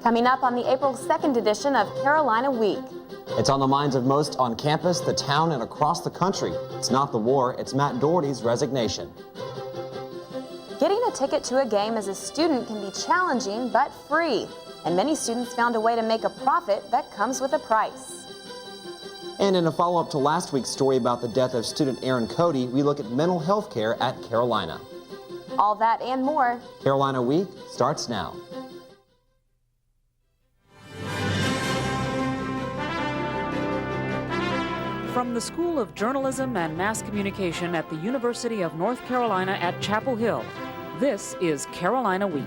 Coming up on the April 2nd edition of Carolina Week. It's on the minds of most on campus, the town, and across the country. It's not the war, it's Matt Doherty's resignation. Getting a ticket to a game as a student can be challenging but free, and many students found a way to make a profit that comes with a price. And in a follow-up to last week's story about the death of student Aaron Cody, we look at mental health care at Carolina. All that and more. Carolina Week starts now. From the School of Journalism and Mass Communication at the University of North Carolina at Chapel Hill, this is Carolina Week.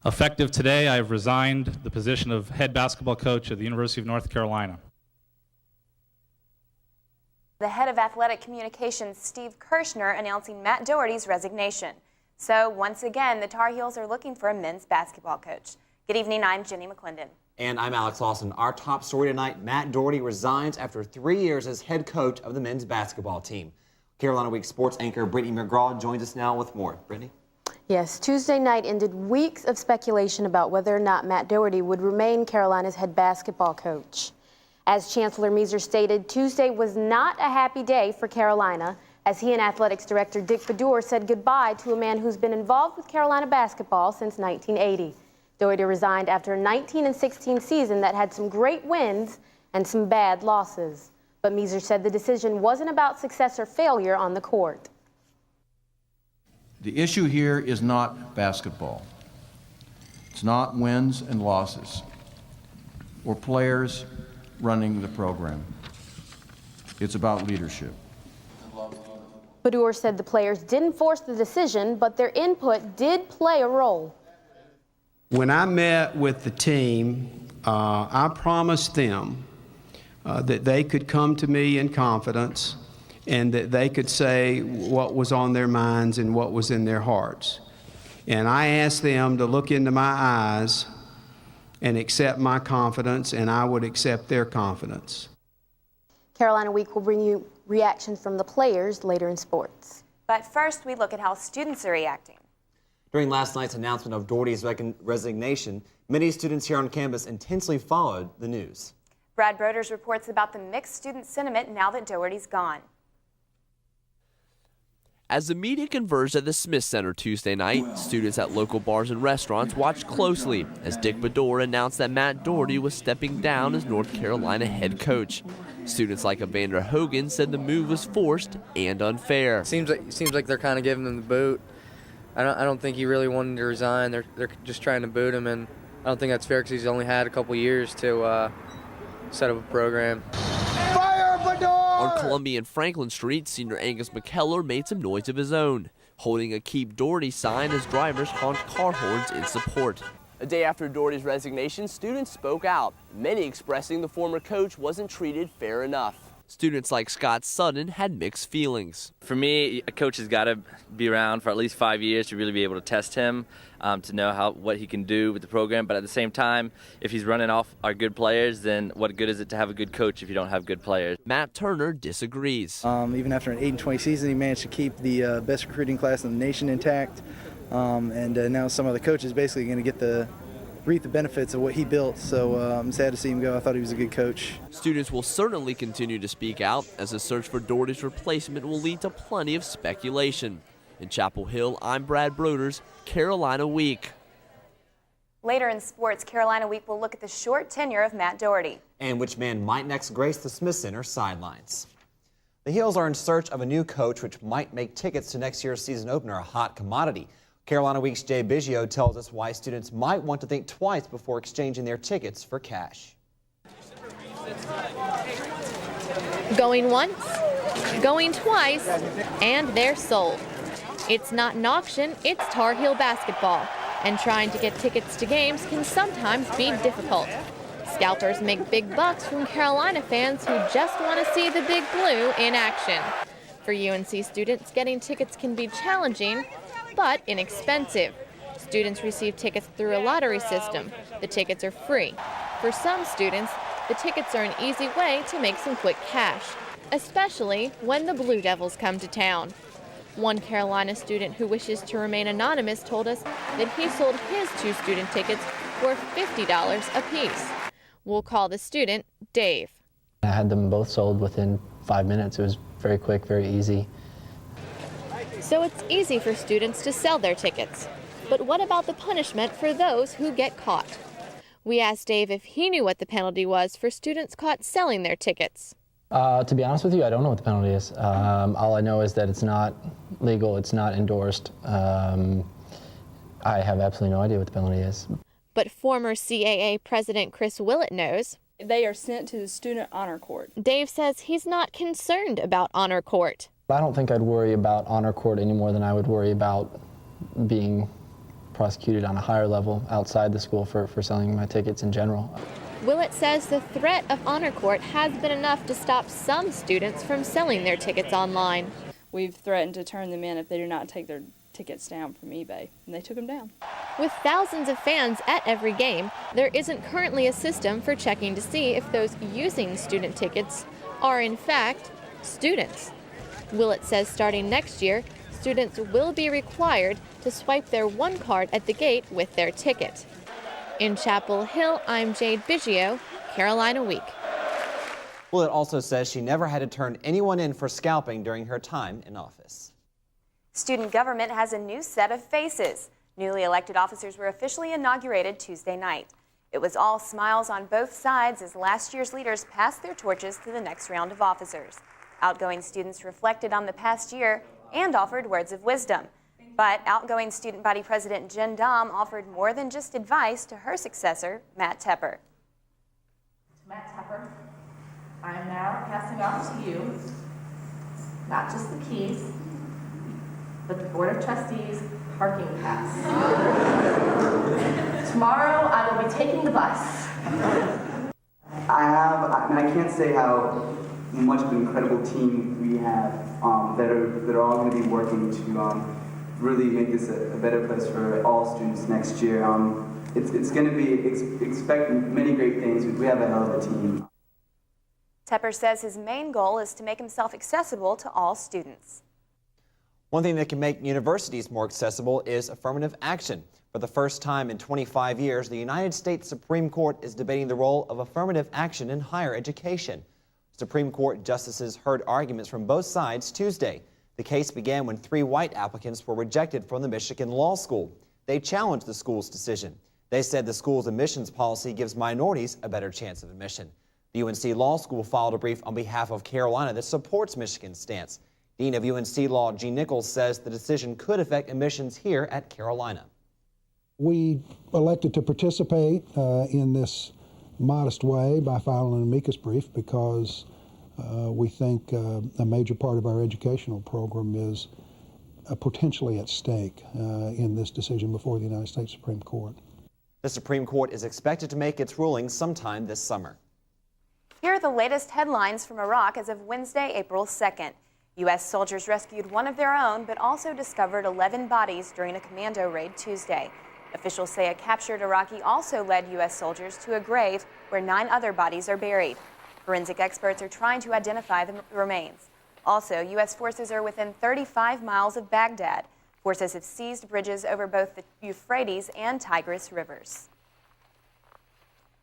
Effective today, I have resigned the position of head basketball coach at the University of North Carolina. The head of athletic communications, Steve Kirschner, announcing Matt Doherty's resignation. So once again, the Tar Heels are looking for a men's basketball coach. Good evening, I'm Jenny McClendon. And I'm Alex Lawson. Our top story tonight, Matt Doherty resigns after 3 years as head coach of the men's basketball team. Carolina Week sports anchor Brittany McGraw joins us now with more. Brittany? Yes, Tuesday night ended weeks of speculation about whether or not Matt Doherty would remain Carolina's head basketball coach. As Chancellor Measer stated, Tuesday was not a happy day for Carolina as he and athletics director Dick Bedour said goodbye to a man who's been involved with Carolina basketball since 1980. Doherty resigned after a 19-16 season that had some great wins and some bad losses. But Measer said the decision wasn't about success or failure on the court. The issue here is not basketball. It's not wins and losses or players running the program. It's about leadership. Bedour said the players didn't force the decision, but their input did play a role. When I met with the team, I promised them that they could come to me in confidence and that they could say what was on their minds and what was in their hearts. And I asked them to look into my eyes and accept my confidence, and I would accept their confidence. Carolina Week will bring you reactions from the players later in sports. But first, we look at how students are reacting. During last night's announcement of Doherty's resignation, many students here on campus intensely followed the news. Brad Broders reports about the mixed student sentiment now that Doherty's gone. As the media converged at the Smith Center Tuesday night, students at local bars and restaurants watched closely as Dick Bedour announced that Matt Doherty was stepping down as North Carolina head coach. Students like Evander Hogan said the move was forced and unfair. Seems like they're kind of giving him the boot. I don't think he really wanted to resign. They're just trying to boot him, and I don't think that's fair because he's only had a couple years to set up a program. On Columbia and Franklin Street, senior Angus McKellar made some noise of his own, holding a Keep Doherty sign as drivers honked car horns in support. A day after Doherty's resignation, students spoke out, many expressing the former coach wasn't treated fair enough. Students like Scott Sutton had mixed feelings. For me, a coach has got to be around for at least 5 years to really be able to test him, to know what he can do with the program. But at the same time, if he's running off our good players, then what good is it to have a good coach if you don't have good players? Matt Turner disagrees. Even after an 8-20 season, he managed to keep the best recruiting class in the nation intact. And now some of the coaches basically going to get reap the benefits of what he built, so I'm sad to see him go. I thought he was a good coach. Students will certainly continue to speak out as the search for Doherty's replacement will lead to plenty of speculation. In Chapel Hill, I'm Brad Broders, Carolina Week. Later in sports, Carolina Week will look at the short tenure of Matt Doherty. And which man might next grace the Smith Center sidelines. The Heels are in search of a new coach, which might make tickets to next year's season opener a hot commodity. Carolina Week's Jay Biggio tells us why students might want to think twice before exchanging their tickets for cash. Going once, going twice, and they're sold. It's not an auction, it's Tar Heel basketball, and trying to get tickets to games can sometimes be difficult. Scalpers make big bucks from Carolina fans who just want to see the Big Blue in action. For UNC students, getting tickets can be challenging, but inexpensive. Students receive tickets through a lottery system. The tickets are free. For some students, the tickets are an easy way to make some quick cash, especially when the Blue Devils come to town. One Carolina student who wishes to remain anonymous told us that he sold his 2 student tickets for $50 apiece. We'll call the student Dave. I had them both sold within 5 minutes. It was very quick, very easy. So it's easy for students to sell their tickets. But what about the punishment for those who get caught? We asked Dave if he knew what the penalty was for students caught selling their tickets. To be honest with you, I don't know what the penalty is. All I know is that it's not legal, it's not endorsed. I have absolutely no idea what the penalty is. But former CAA President Chris Willett knows. They are sent to the Student Honor Court. Dave says he's not concerned about Honor Court. I don't think I'd worry about Honor Court any more than I would worry about being prosecuted on a higher level outside the school for selling my tickets in general. Willett says the threat of Honor Court has been enough to stop some students from selling their tickets online. We've threatened to turn them in if they do not take their tickets down from eBay, and they took them down. With thousands of fans at every game, there isn't currently a system for checking to see if those using student tickets are in fact students. Willett says starting next year, students will be required to swipe their one card at the gate with their ticket. In Chapel Hill, I'm Jade Biggio, Carolina Week. Willett also says she never had to turn anyone in for scalping during her time in office. Student government has a new set of faces. Newly elected officers were officially inaugurated Tuesday night. It was all smiles on both sides as last year's leaders passed their torches to the next round of officers. Outgoing students reflected on the past year and offered words of wisdom. But outgoing student body president Jen Dom offered more than just advice to her successor, Matt Tepper. Matt Tepper, I am now passing off to you, not just the keys, but the Board of Trustees parking pass. Tomorrow I will be taking the bus. I can't say how much of an incredible team we have that are all going to be working to really make this a better place for all students next year. It's going to be, expect many great things. We have a hell of a team. Tepper says his main goal is to make himself accessible to all students. One thing that can make universities more accessible is affirmative action. For the first time in 25 years, the United States Supreme Court is debating the role of affirmative action in higher education. Supreme Court justices heard arguments from both sides Tuesday. The case began when 3 white applicants were rejected from the Michigan Law School. They challenged the school's decision. They said the school's admissions policy gives minorities a better chance of admission. The UNC Law School filed a brief on behalf of Carolina that supports Michigan's stance. Dean of UNC Law, Gene Nichols, says the decision could affect admissions here at Carolina. We elected to participate in this modest way by filing an amicus brief because we think a major part of our educational program is potentially at stake in this decision before the United States Supreme Court. The Supreme Court is expected to make its ruling sometime this summer. Here are the latest headlines from Iraq as of Wednesday, April 2nd. U.S. soldiers rescued one of their own, but also discovered 11 bodies during a commando raid Tuesday. Officials say a captured Iraqi also led U.S. soldiers to a grave where 9 other bodies are buried. Forensic experts are trying to identify the remains. Also, U.S. forces are within 35 miles of Baghdad. Forces have seized bridges over both the Euphrates and Tigris rivers.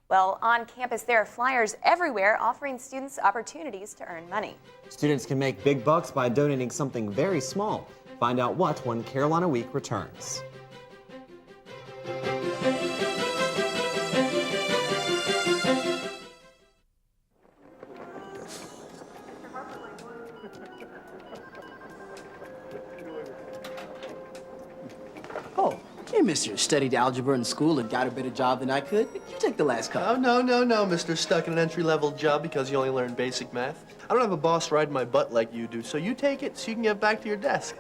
Well, on campus, there are flyers everywhere offering students opportunities to earn money. Students can make big bucks by donating something very small. Find out what when Carolina Week returns. Oh, hey, mister. Studied algebra in school and got a better job than I could. You took the last couple. Oh, no, mister. Stuck in an entry-level job because you only learned basic math. I don't have a boss riding my butt like you do, so you take it so you can get back to your desk.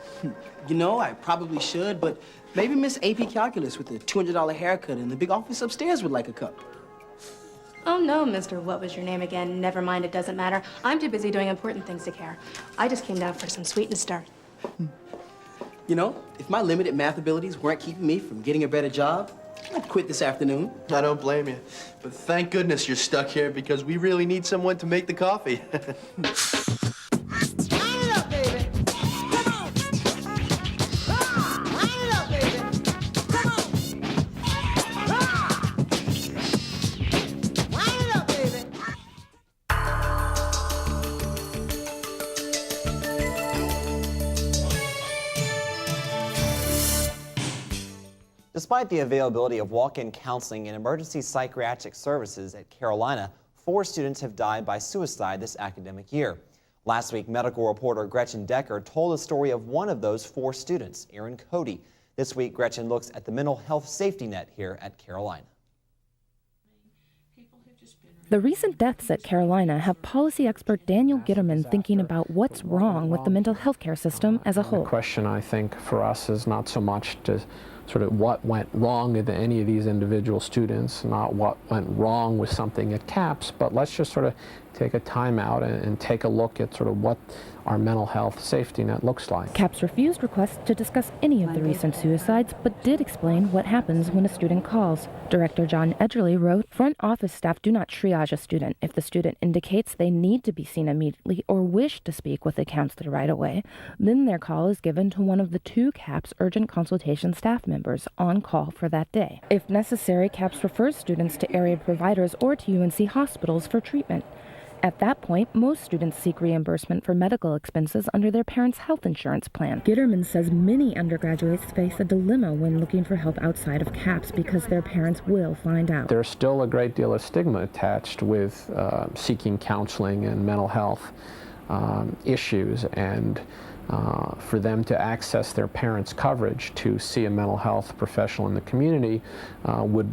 You know, I probably should, but maybe Miss AP Calculus with the $200 haircut in the big office upstairs would like a cup. Oh, no, mister. What was your name again? Never mind, it doesn't matter. I'm too busy doing important things to care. I just came down for some sweet and start. You know, if my limited math abilities weren't keeping me from getting a better job, I'd quit this afternoon. I don't blame you. But thank goodness you're stuck here because we really need someone to make the coffee. Despite the availability of walk-in counseling and emergency psychiatric services at Carolina, 4 students have died by suicide this academic year. Last week, medical reporter Gretchen Decker told the story of one of those 4 students, Aaron Cody. This week, Gretchen looks at the mental health safety net here at Carolina. The recent deaths at Carolina have policy expert Daniel Gitterman thinking about what's wrong with the mental health care system as a whole. The question, I think, for us is not so much to sort of what went wrong with any of these individual students, not what went wrong with something at CAPS, but let's just sort of take a time out and take a look at sort of what our mental health safety net looks like. CAPS refused requests to discuss any of the recent suicides, but did explain what happens when a student calls. Director John Edgerly wrote, "Front office staff do not triage a student. If the student indicates they need to be seen immediately or wish to speak with a counselor right away, then their call is given to one of the 2 CAPS urgent consultation staff members on call for that day. If necessary, CAPS refers students to area providers or to UNC hospitals for treatment. At that point, most students seek reimbursement for medical expenses under their parents' health insurance plan. Gitterman says many undergraduates face a dilemma when looking for help outside of CAPS because their parents will find out. There's still a great deal of stigma attached with seeking counseling and mental health issues, and for them to access their parents' coverage to see a mental health professional in the community would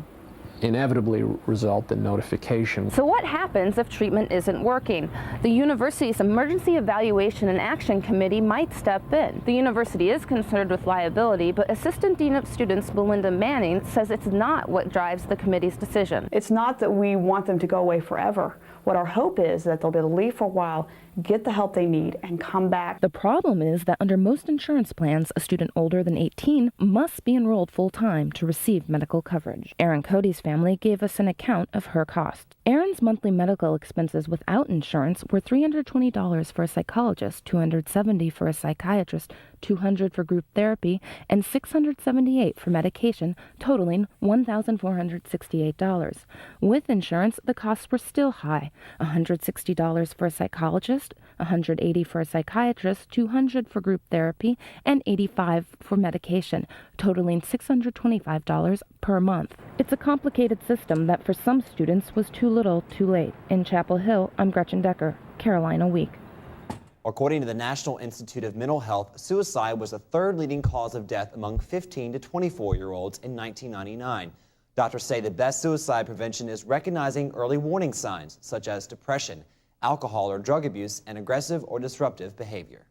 inevitably result in notification. So what happens if treatment isn't working? The university's Emergency Evaluation and Action Committee might step in. The university is concerned with liability, but Assistant Dean of Students Belinda Manning says it's not what drives the committee's decision. It's not that we want them to go away forever. What our hope is that they'll be able to leave for a while, get the help they need, and come back. The problem is that under most insurance plans, a student older than 18 must be enrolled full-time to receive medical coverage. Aaron Cody's family gave us an account of her cost. Aaron's monthly medical expenses without insurance were $320 for a psychologist, $270 for a psychiatrist, $200 for group therapy, and $678 for medication, totaling $1,468. With insurance, the costs were still high: $160 for a psychologist, $180 for a psychiatrist, $200 for group therapy, and $85 for medication, totaling $625 per month. It's a complicated system that for some students was too little, too late. In Chapel Hill, I'm Gretchen Decker, Carolina Week. According to the National Institute of Mental Health, suicide was the 3rd leading cause of death among 15 to 24-year-olds in 1999. Doctors say the best suicide prevention is recognizing early warning signs such as depression, alcohol or drug abuse, and aggressive or disruptive behavior.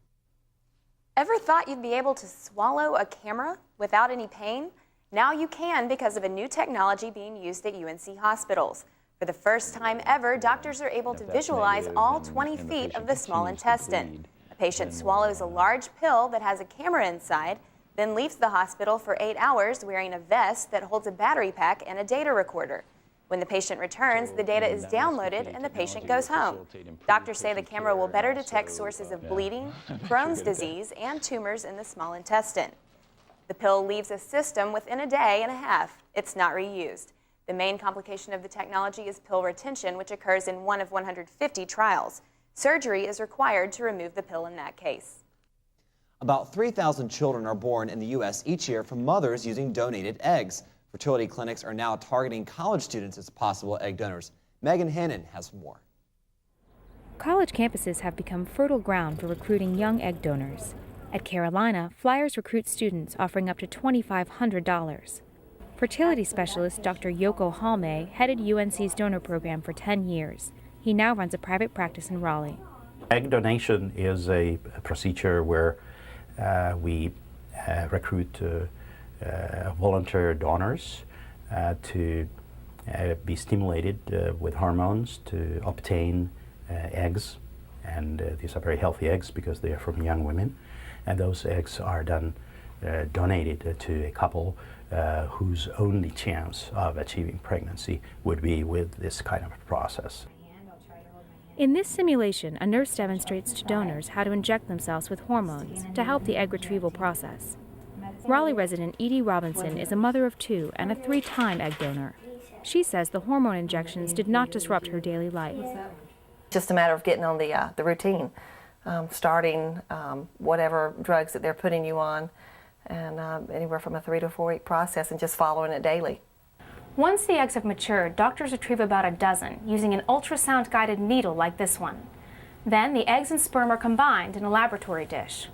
Ever thought you'd be able to swallow a camera without any pain? Now you can because of a new technology being used at UNC hospitals. For the first time ever, doctors are able to visualize all 20 feet of the small intestine. A patient swallows a large pill that has a camera inside, then leaves the hospital for 8 hours wearing a vest that holds a battery pack and a data recorder. When the patient returns, the data is downloaded and the patient goes home. Doctors say the camera will better detect sources of bleeding, Crohn's disease, and tumors in the small intestine. The pill leaves a system within a day and a half. It's not reused. The main complication of the technology is pill retention, which occurs in 1 of 150 trials. Surgery is required to remove the pill in that case. About 3,000 children are born in the U.S. each year from mothers using donated eggs. Fertility clinics are now targeting college students as possible egg donors. Megan Hannon has more. College campuses have become fertile ground for recruiting young egg donors. At Carolina, Flyers recruit students offering up to $2,500. Fertility specialist Dr. Yoko Halme headed UNC's donor program for 10 years. He now runs a private practice in Raleigh. Egg donation is a procedure where we recruit volunteer donors to be stimulated with hormones to obtain eggs. And these are very healthy eggs because they are from young women. And those eggs are then donated to a couple whose only chance of achieving pregnancy would be with this kind of process. In this simulation, a nurse demonstrates to donors how to inject themselves with hormones to help the egg retrieval process. Raleigh resident Edie Robinson is a mother of 2 and a 3-time egg donor. She says the hormone injections did not disrupt her daily life. Just a matter of getting on the routine, starting whatever drugs that they're putting you on, and anywhere from a 3 to 4 week process, and just following it daily. Once the eggs have matured, doctors retrieve about a dozen using an ultrasound-guided needle like this one. Then the eggs and sperm are combined in a laboratory dish.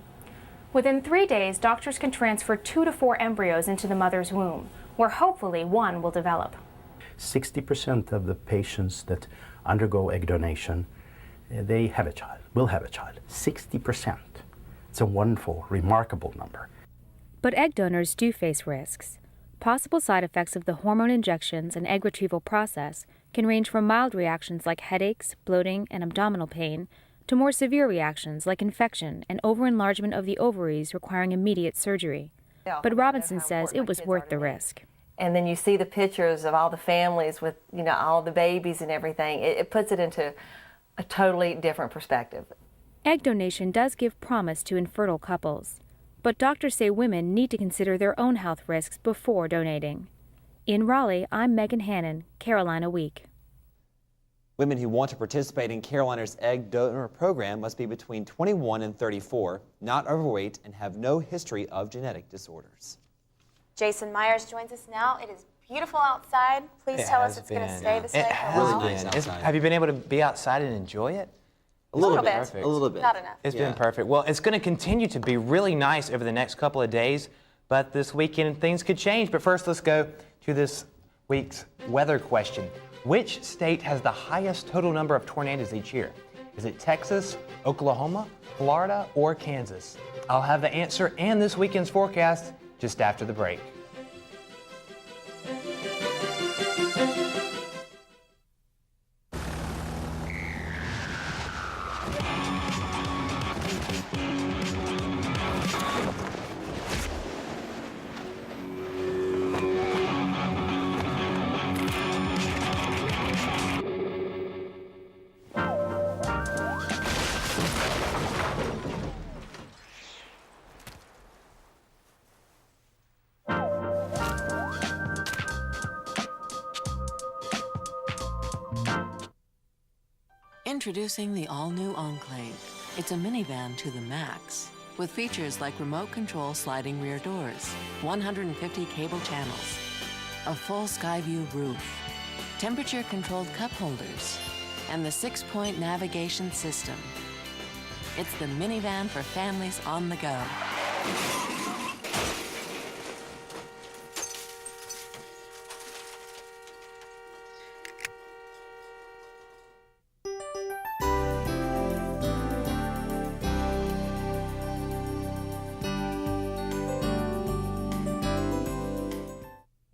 Within 3 days, doctors can transfer 2 to 4 embryos into the mother's womb, where hopefully one will develop. 60% of the patients that undergo egg donation, they have a child, will have a child. 60%. It's a wonderful, remarkable number. But egg donors do face risks. Possible side effects of the hormone injections and egg retrieval process can range from mild reactions like headaches, bloating, and abdominal pain to more severe reactions like infection and overenlargement of the ovaries requiring immediate surgery. But Robinson says it was worth the risk. And then you see the pictures of all the families with, all the babies and everything. It puts it into a totally different perspective. Egg donation does give promise to infertile couples, but doctors say women need to consider their own health risks before donating. In Raleigh, I'm Megan Hannon, Carolina Week. Women who want to participate in Carolina's egg donor program must be between 21 and 34, not overweight, and have no history of genetic disorders. Jason Myers joins us now. It is beautiful outside. Please tell us it's going to stay this way for a while. Have you been able to be outside and enjoy it? A little bit. Perfect. A little bit. Not enough. It's been perfect. Well, it's going to continue to be really nice over the next couple of days, but this weekend things could change. But first, let's go to this week's weather question. Which state has the highest total number of tornadoes each year? Is it Texas, Oklahoma, Florida, or Kansas? I'll have the answer and this weekend's forecast just after the break. Introducing the all-new Enclave. It's a minivan to the max, with features like remote control sliding rear doors, 150 cable channels, a full Skyview roof, temperature-controlled cup holders, and the 6-point navigation system. It's the minivan for families on the go.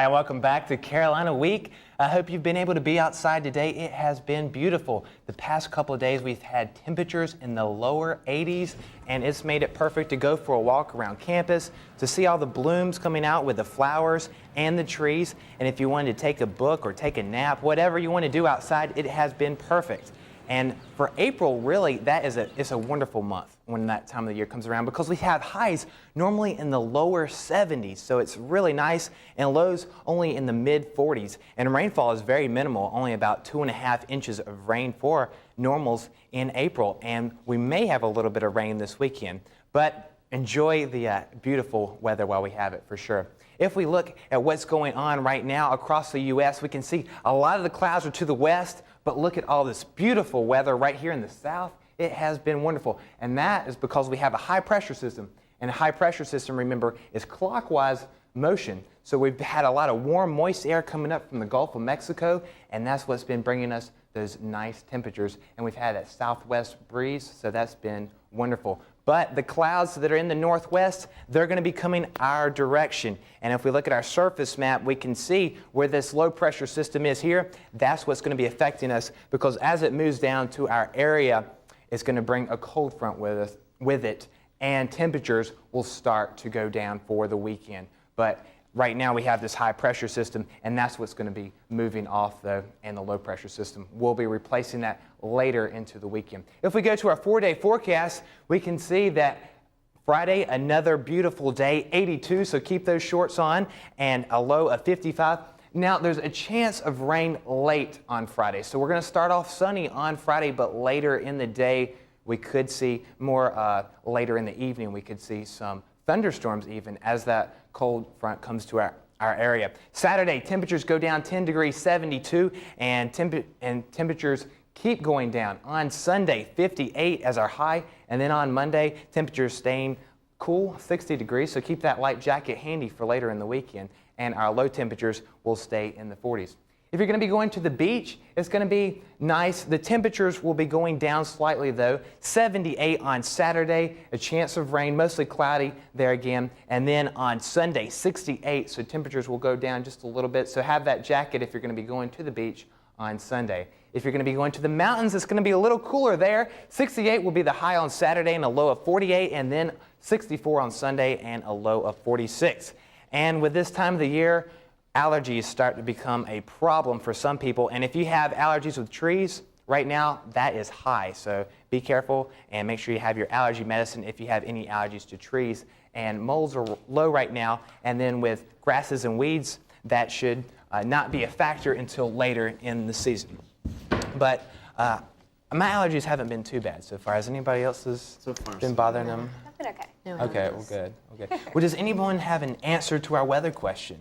Hi, welcome back to Carolina Week. I hope you've been able to be outside today. It has been beautiful. The past couple of days we've had temperatures in the lower 80s, and it's made it perfect to go for a walk around campus, to see all the blooms coming out with the flowers and the trees. And if you wanted to take a book or take a nap, whatever you want to do outside, it has been perfect. And for April, really, it's a wonderful month when that time of the year comes around, because we have highs normally in the lower 70s, so it's really nice, and lows only in the mid 40s. And rainfall is very minimal, only about 2.5 inches of rain for normals in April. And we may have a little bit of rain this weekend, but enjoy the beautiful weather while we have it, for sure. If we look at what's going on right now across the U.S., we can see a lot of the clouds are to the west, but look at all this beautiful weather right here in the south. It has been wonderful, and that is because we have a high pressure system. And a high pressure system, remember, is clockwise motion. So we've had a lot of warm, moist air coming up from the Gulf of Mexico, and that's what's been bringing us those nice temperatures. And we've had a southwest breeze, so that's been wonderful. But the clouds that are in the northwest, they're going to be coming our direction. And if we look at our surface map, we can see where this low pressure system is here. That's what's going to be affecting us, because as it moves down to our area, it's going to bring a cold front with it. and temperatures will start to go down for the weekend. But right now we have this high pressure system, and that's what's going to be moving off, and the low pressure system. We'll be replacing that later into the weekend. If we go to our 4-day forecast, we can see that Friday, another beautiful day, 82, so keep those shorts on, and a low of 55. Now, there's a chance of rain late on Friday, so we're going to start off sunny on Friday, but later in the day, we could see more, later in the evening, we could see some thunderstorms even as that cold front comes to our area. Saturday, temperatures go down 10 degrees, 72, and temperatures keep going down. On Sunday, 58 as our high, and then on Monday, temperatures staying cool, 60 degrees, so keep that light jacket handy for later in the weekend, and our low temperatures will stay in the 40s. If you're going to be going to the beach, it's going to be nice. The temperatures will be going down slightly though. 78 on Saturday, a chance of rain, mostly cloudy there again. And then on Sunday, 68, so temperatures will go down just a little bit. So have that jacket if you're going to be going to the beach on Sunday. If you're going to be going to the mountains, it's going to be a little cooler there. 68 will be the high on Saturday and a low of 48, and then 64 on Sunday and a low of 46. And with this time of the year, allergies start to become a problem for some people, and if you have allergies with trees, right now that is high, so be careful and make sure you have your allergy medicine if you have any allergies to trees. And molds are low right now, and then with grasses and weeds, that should not be a factor until later in the season. But my allergies haven't been too bad so far. Has anybody else's been bothering them? I've been okay. No, okay, well, good. Okay. Well, does anyone have an answer to our weather question?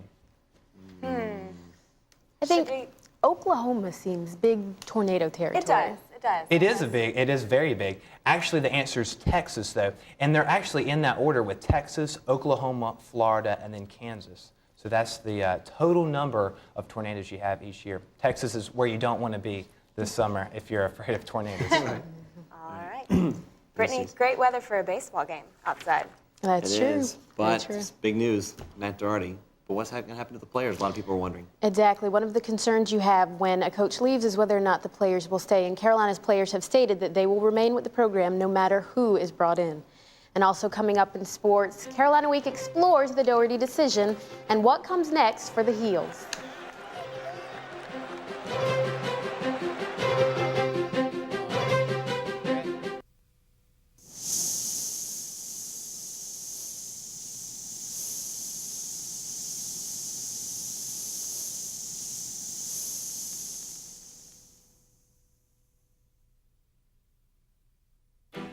I think Oklahoma seems big tornado territory. It does. It is very big. Actually, the answer is Texas, though. And they're actually in that order with Texas, Oklahoma, Florida, and then Kansas. So that's the total number of tornadoes you have each year. Texas is where you don't want to be this summer if you're afraid of tornadoes. All right. Brittany, great weather for a baseball game outside. That's true. It is, but it's big news, Matt Doherty. But what's going to happen to the players? A lot of people are wondering. Exactly. One of the concerns you have when a coach leaves is whether or not the players will stay. And Carolina's players have stated that they will remain with the program no matter who is brought in. And also coming up in sports, Carolina Week explores the Doherty decision and what comes next for the Heels.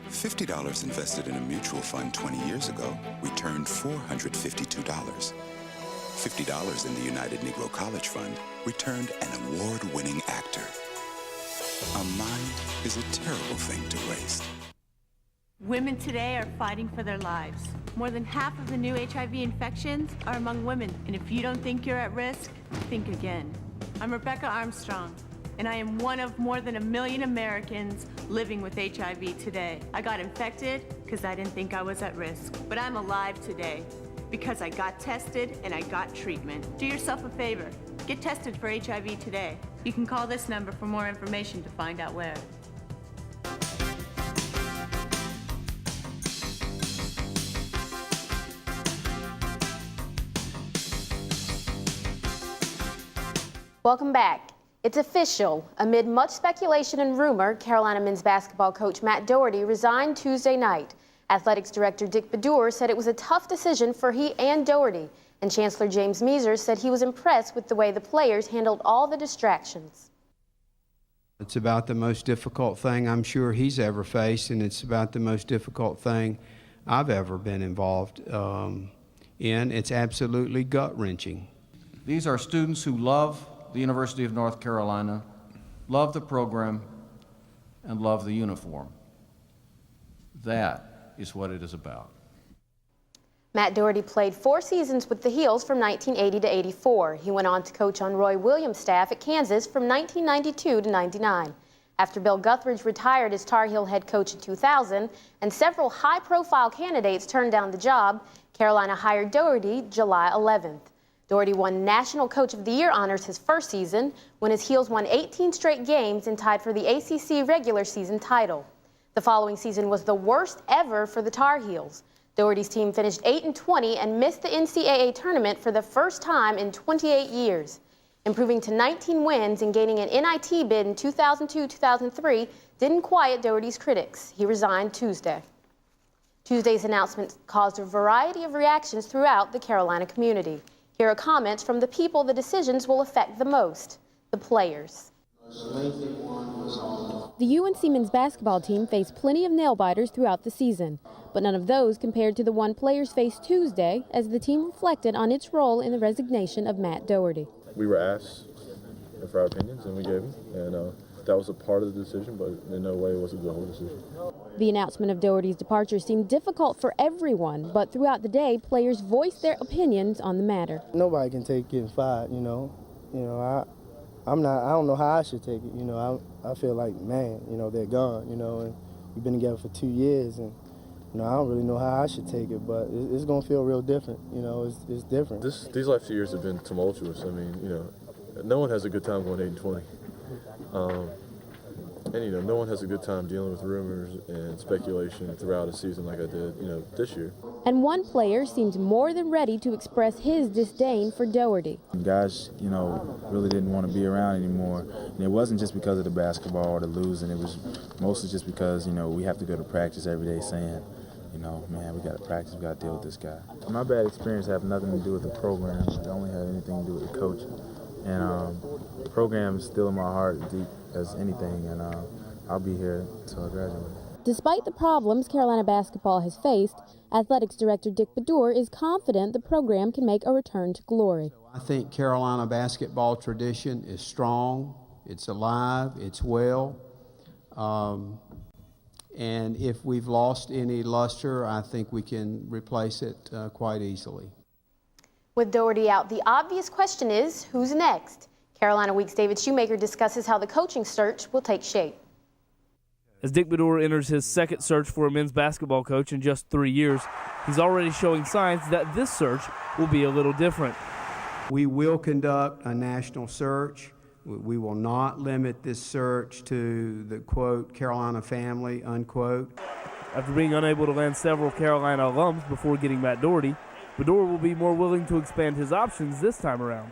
$50 invested in a mutual fund 20 years ago returned $452. $50 in the United Negro College Fund returned an award-winning actor. A mind is a terrible thing to waste. Women today are fighting for their lives. More than half of the new HIV infections are among women, and if you don't think you're at risk, think again. I'm Rebecca Armstrong, and I am one of more than 1 million Americans living with HIV today. I got infected because I didn't think I was at risk, but I'm alive today because I got tested and I got treatment. Do yourself a favor, get tested for HIV today. You can call this number for more information to find out where. Welcome back. It's official. Amid much speculation and rumor, Carolina men's basketball coach Matt Doherty resigned Tuesday night. Athletics director Dick Bedour said it was a tough decision for he and Doherty, and Chancellor James Measures said he was impressed with the way the players handled all the distractions. It's about the most difficult thing I'm sure he's ever faced, and it's about the most difficult thing I've ever been involved in. It's absolutely gut-wrenching. These are students who love the University of North Carolina, love the program, and love the uniform. That is what it is about. Matt Doherty played 4 seasons with the Heels from 1980 to 84. He went on to coach on Roy Williams' staff at Kansas from 1992 to 99. After Bill Guthridge retired as Tar Heel head coach in 2000 and several high-profile candidates turned down the job, Carolina hired Doherty July 11th. Doherty won National Coach of the Year honors his first season when his Heels won 18 straight games and tied for the ACC regular season title. The following season was the worst ever for the Tar Heels. Doherty's team finished 8-20 and missed the NCAA tournament for the first time in 28 years. Improving to 19 wins and gaining an NIT bid in 2002-2003 didn't quiet Doherty's critics. He resigned Tuesday. Tuesday's announcement caused a variety of reactions throughout the Carolina community. Here are comments from the people the decisions will affect the most, the players. The UNC men's basketball team faced plenty of nail-biters throughout the season, but none of those compared to the one players faced Tuesday as the team reflected on its role in the resignation of Matt Doherty. We were asked for our opinions and we gave them, and that was a part of the decision, but in no way was it the whole decision. The announcement of Doherty's departure seemed difficult for everyone, but throughout the day, players voiced their opinions on the matter. Nobody can take getting fired, I don't know how I should take it, I feel like, man, they're gone, and we've been together for 2 years, and, I don't really know how I should take it, but it's going to feel real different, it's different. These last 2 years have been tumultuous. I mean, no one has a good time going 8-20. And, no one has a good time dealing with rumors and speculation throughout a season like I did, this year. And one player seemed more than ready to express his disdain for Doherty. Guys, really didn't want to be around anymore. And it wasn't just because of the basketball or the losing. It was mostly just because, we have to go to practice every day saying, man, we got to practice, we got to deal with this guy. My bad experience have nothing to do with the program. It only had anything to do with the coach. And the program is still in my heart, deep as anything, and I'll be here until I graduate. Despite the problems Carolina basketball has faced, Athletics Director Dick Bedour is confident the program can make a return to glory. I think Carolina basketball tradition is strong, it's alive, it's well. And if we've lost any luster, I think we can replace it quite easily. With Doherty out, the obvious question is, who's next? Carolina Week's David Shoemaker discusses how the coaching search will take shape. As Dick Bedour enters his second search for a men's basketball coach in just 3 years, he's already showing signs that this search will be a little different. We will conduct a national search. We will not limit this search to the, quote, Carolina family, unquote. After being unable to land several Carolina alums before getting Matt Doherty, Bedour will be more willing to expand his options this time around.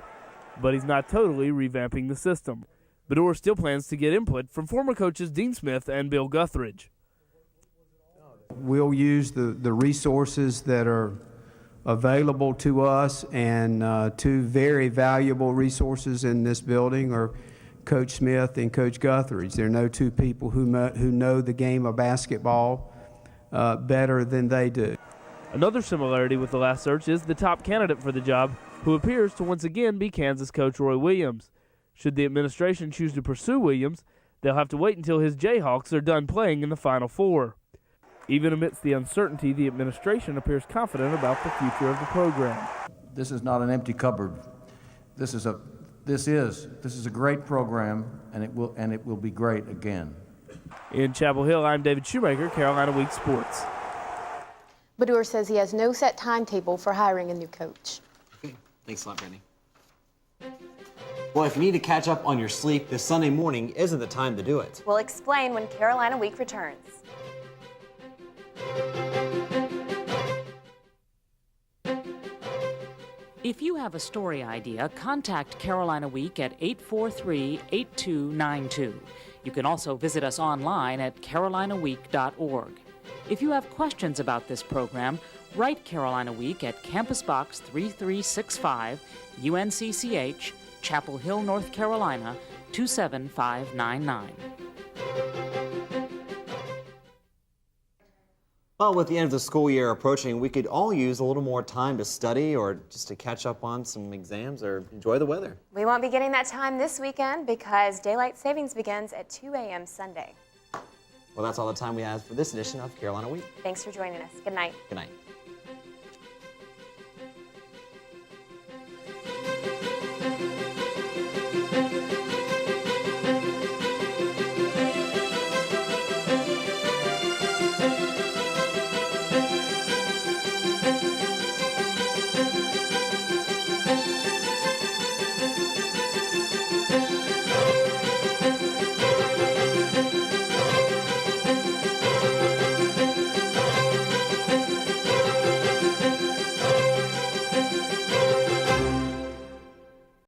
But he's not totally revamping the system. Bedour still plans to get input from former coaches Dean Smith and Bill Guthridge. We'll use the resources that are available to us, and two very valuable resources in this building are Coach Smith and Coach Guthridge. There are no two people who know the game of basketball better than they do. Another similarity with the last search is the top candidate for the job, who appears to once again be Kansas coach Roy Williams. Should the administration choose to pursue Williams, they'll have to wait until his Jayhawks are done playing in the Final Four. Even amidst the uncertainty, the administration appears confident about the future of the program. This is not an empty cupboard. This is a great program, and it will be great again. In Chapel Hill, I'm David Shoemaker, Carolina Week Sports. Bedour says he has no set timetable for hiring a new coach. Okay, thanks a lot, Brittany. Well, if you need to catch up on your sleep, this Sunday morning isn't the time to do it. We'll explain when Carolina Week returns. If you have a story idea, contact Carolina Week at 843-8292. You can also visit us online at carolinaweek.org. If you have questions about this program, write Carolina Week at Campus Box 3365, UNCCH, Chapel Hill, North Carolina, 27599. Well, with the end of the school year approaching, we could all use a little more time to study or just to catch up on some exams or enjoy the weather. We won't be getting that time this weekend because daylight savings begins at 2 a.m. Sunday. Well, that's all the time we have for this edition of Carolina Week. Thanks for joining us. Good night. Good night.